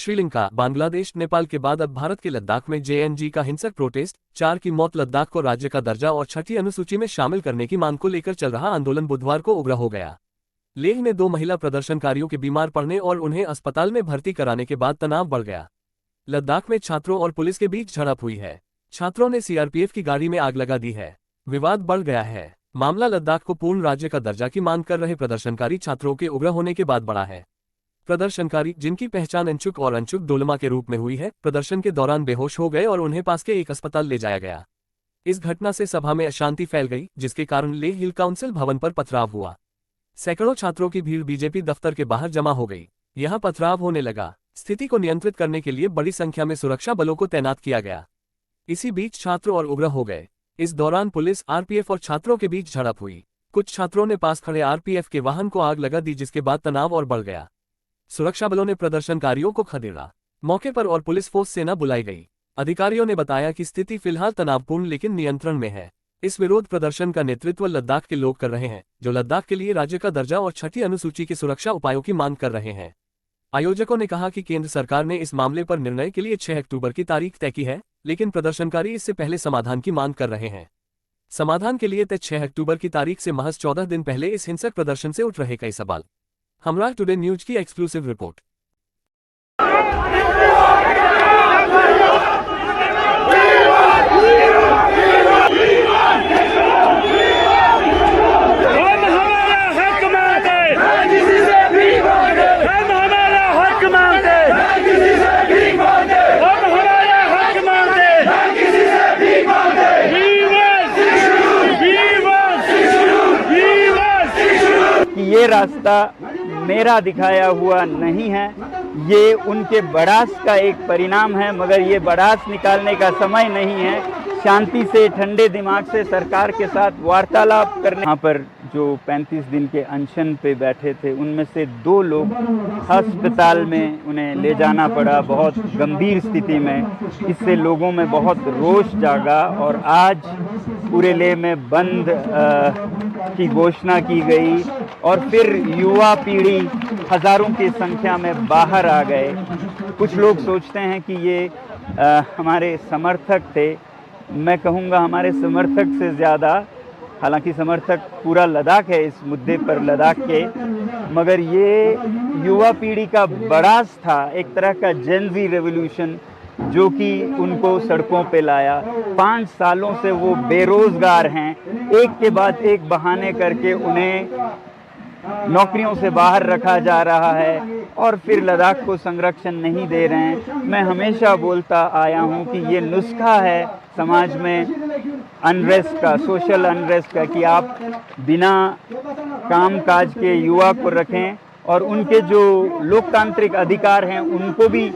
श्रीलंका, बांग्लादेश, नेपाल के बाद अब भारत के लद्दाख में जेएनजी का हिंसक प्रोटेस्ट, 4 की मौत। लद्दाख को राज्य का दर्जा और 6ठी अनुसूची में शामिल करने की मांग को लेकर चल रहा आंदोलन बुधवार को उग्र हो गया। लेह में 2 महिला प्रदर्शनकारियों के बीमार पड़ने और उन्हें अस्पताल में भर्ती कराने के बाद तनाव बढ़ गया। लद्दाख में छात्रों और पुलिस के बीच झड़प हुई है। छात्रों ने सीआरपीएफ की गाड़ी में आग लगा दी है। विवाद बढ़ गया है। मामला लद्दाख को पूर्ण राज्य का दर्जा की मांग कर रहे प्रदर्शनकारी छात्रों के उग्र होने के बाद बढ़ा है। प्रदर्शनकारी, जिनकी पहचान अंशुक और अंशुक डोलमा के रूप में हुई है, प्रदर्शन के दौरान बेहोश हो गए और उन्हें पास के एक अस्पताल ले जाया गया। इस घटना से सभा में अशांति फैल गई, जिसके कारण लेह हिल काउंसिल भवन पर पथराव हुआ। सैकड़ों छात्रों की भीड़ बीजेपी दफ्तर के बाहर जमा हो गई। यहां पथराव होने लगा। स्थिति को नियंत्रित करने के लिए बड़ी संख्या में सुरक्षा बलों को तैनात किया गया। इसी बीच छात्र और उग्र हो गए। इस दौरान पुलिस, आरपीएफ और छात्रों के बीच झड़प हुई। कुछ छात्रों ने पास खड़े आरपीएफ के वाहन को आग लगा दी, जिसके बाद तनाव और बढ़ गया। सुरक्षा बलों ने प्रदर्शनकारियों को खदेड़ा। मौके पर और पुलिस फोर्स सेना बुलाई गई। अधिकारियों ने बताया कि स्थिति फिलहाल तनावपूर्ण लेकिन नियंत्रण में है। इस विरोध प्रदर्शन का नेतृत्व लद्दाख के लोग कर रहे हैं, जो लद्दाख के लिए राज्य का दर्जा और 6ठी अनुसूची के सुरक्षा उपायों की मांग कर रहे हैं। आयोजकों ने कहा कि केंद्र सरकार ने इस मामले पर निर्णय के लिए 6 अक्टूबर की तारीख तय की है, लेकिन प्रदर्शनकारी इससे पहले समाधान की मांग कर रहे हैं। समाधान के लिए तय 6 अक्टूबर की तारीख से महज 14 दिन पहले इस हिंसक प्रदर्शन से उठ रहे कई सवाल। हमरा टुडे न्यूज की एक्सक्लूसिव रिपोर्ट। ये रास्ता मेरा दिखाया हुआ नहीं है, ये उनके बड़ास का एक परिणाम है, मगर ये बड़ास निकालने का समय नहीं है। शांति से, ठंडे दिमाग से सरकार के साथ वार्तालाप करने। यहाँ पर जो 35 दिन के अनशन पे बैठे थे, उनमें से 2 लोग अस्पताल में उन्हें ले जाना पड़ा, बहुत गंभीर स्थिति में। इससे लोगों में बहुत रोष जागा और आज पूरे लेह में बंद की घोषणा की गई और फिर युवा पीढ़ी हजारों की संख्या में बाहर आ गए। कुछ लोग सोचते हैं कि ये हमारे समर्थक थे। मैं कहूँगा हमारे समर्थक से ज़्यादा, हालांकि समर्थक पूरा लद्दाख है इस मुद्दे पर, लद्दाख के, मगर ये युवा पीढ़ी का बड़ास था, एक तरह का जेन ज़ी रेवोल्यूशन जो कि उनको सड़कों पे लाया। 5 सालों से वो बेरोजगार हैं, एक के बाद एक बहाने करके उन्हें नौकरियों से बाहर रखा जा रहा है और फिर लद्दाख को संरक्षण नहीं दे रहे हैं। मैं हमेशा बोलता आया हूं कि ये नुस्खा है समाज में अनरेस्ट का, सोशल अनरेस्ट का, कि आप बिना कामकाज के युवा को रखें और उनके जो लोकतांत्रिक अधिकार हैं उनको भी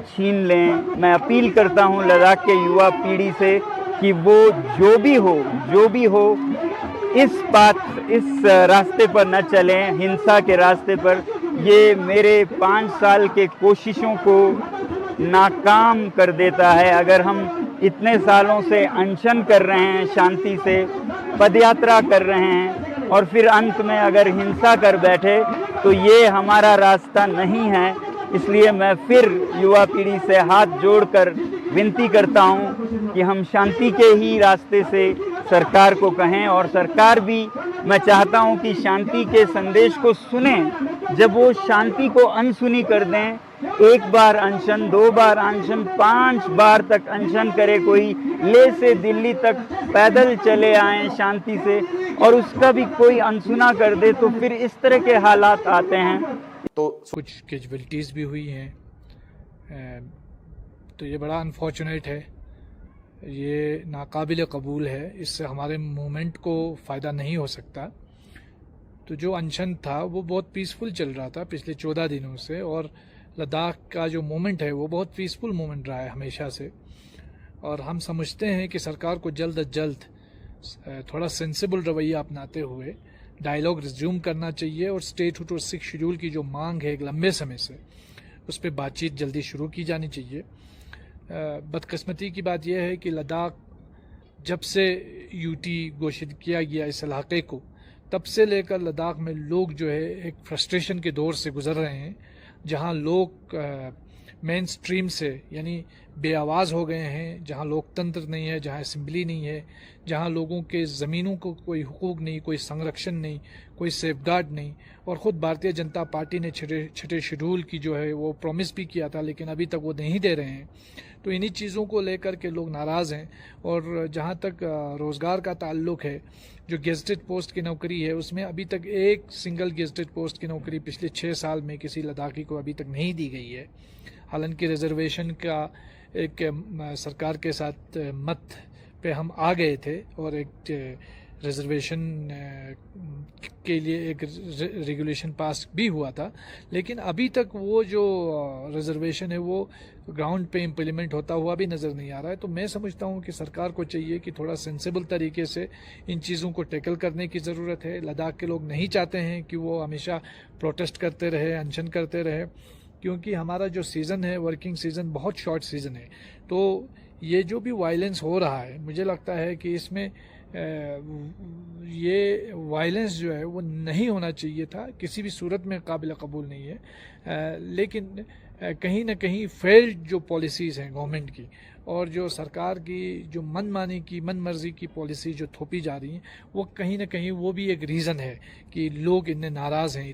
छीन लें। मैं अपील करता हूं लद्दाख के युवा पीढ़ी से कि वो जो भी हो इस रास्ते पर न चलें, हिंसा के रास्ते पर। ये मेरे 5 साल के कोशिशों को नाकाम कर देता है। अगर हम इतने सालों से अनशन कर रहे हैं, शांति से पदयात्रा कर रहे हैं और फिर अंत में अगर हिंसा कर बैठे, तो ये हमारा रास्ता नहीं है। इसलिए मैं फिर युवा पीढ़ी से हाथ जोड़कर विनती करता हूं कि हम शांति के ही रास्ते से सरकार को कहें और सरकार भी, मैं चाहता हूं कि शांति के संदेश को सुने। जब वो शांति को अनसुनी कर दें, 1 बार अनशन, 2 बार अनशन, 5 बार तक अनशन करे कोई, लेह से दिल्ली तक पैदल चले आए शांति से और उसका भी कोई अनसुना कर दे, तो फिर इस तरह के हालात आते हैं। तो कुछ कैजुअलिटीज़ भी हुई हैं, तो ये बड़ा अनफॉर्चुनेट है, ये नाकाबिल कबूल है। इससे हमारे मूवमेंट को फ़ायदा नहीं हो सकता। तो जो अनशन था वो बहुत पीसफुल चल रहा था पिछले 14 दिनों से, और लद्दाख का जो मूवमेंट है वो बहुत पीसफुल मूवमेंट रहा है हमेशा से। और हम समझते हैं कि सरकार को जल्द अज जल्द थोड़ा सेंसिबल रवैया अपनाते हुए डायलॉग रिज्यूम करना चाहिए और स्टेटहुड और 6 शेड्यूल की जो मांग है एक लंबे समय से, उस पर बातचीत जल्दी शुरू की जानी चाहिए। बदकिस्मती की बात यह है कि लद्दाख जब से यूटी घोषित किया गया इस इलाके को, तब से लेकर लद्दाख में लोग जो है एक फ्रस्ट्रेशन के दौर से गुजर रहे हैं, जहां लोग मेन स्ट्रीम से यानी बेआवाज़ हो गए हैं, जहां लोकतंत्र नहीं है, जहां असेंबली नहीं है, जहां लोगों के ज़मीनों को कोई हुकूक नहीं, कोई संरक्षण नहीं, कोई सेफगार्ड नहीं। और ख़ुद भारतीय जनता पार्टी ने छठे शेड्यूल की जो है वो प्रॉमिस भी किया था, लेकिन अभी तक वो नहीं दे रहे हैं। तो इन्हीं चीज़ों को लेकर के लोग नाराज़ हैं। और जहां तक रोज़गार का ताल्लुक है, जो गेजेटेड पोस्ट की नौकरी है, उसमें अभी तक एक सिंगल गेजेटेड पोस्ट की नौकरी पिछले 6 साल में किसी लद्दाखी को अभी तक नहीं दी गई है। हालांकि रिजर्वेशन का एक सरकार के साथ मत पे हम आ गए थे और एक रिजर्वेशन के लिए एक रेगुलेशन पास भी हुआ था, लेकिन अभी तक वो जो रिजर्वेशन है वो ग्राउंड पे इम्प्लीमेंट होता हुआ भी नज़र नहीं आ रहा है। तो मैं समझता हूँ कि सरकार को चाहिए कि थोड़ा सेंसिबल तरीके से इन चीज़ों को टैकल करने की ज़रूरत है। लद्दाख के लोग नहीं चाहते हैं कि वो हमेशा प्रोटेस्ट करते रहे, अनशन करते रहे, क्योंकि हमारा जो सीज़न है, वर्किंग सीज़न, बहुत शॉर्ट सीज़न है। तो ये जो भी वायलेंस हो रहा है, मुझे लगता है कि इसमें ये वायलेंस जो है वो नहीं होना चाहिए था, किसी भी सूरत में काबिल कबूल नहीं है। लेकिन कहीं ना कहीं फेल्ड जो पॉलिसीज़ हैं गवर्नमेंट की और जो सरकार की जो मनमानी की, मन मर्जी की पॉलिसी जो थोपी जा रही हैं, वो कहीं ना कहीं वो भी एक रीज़न है कि लोग इतने नाराज़ हैं।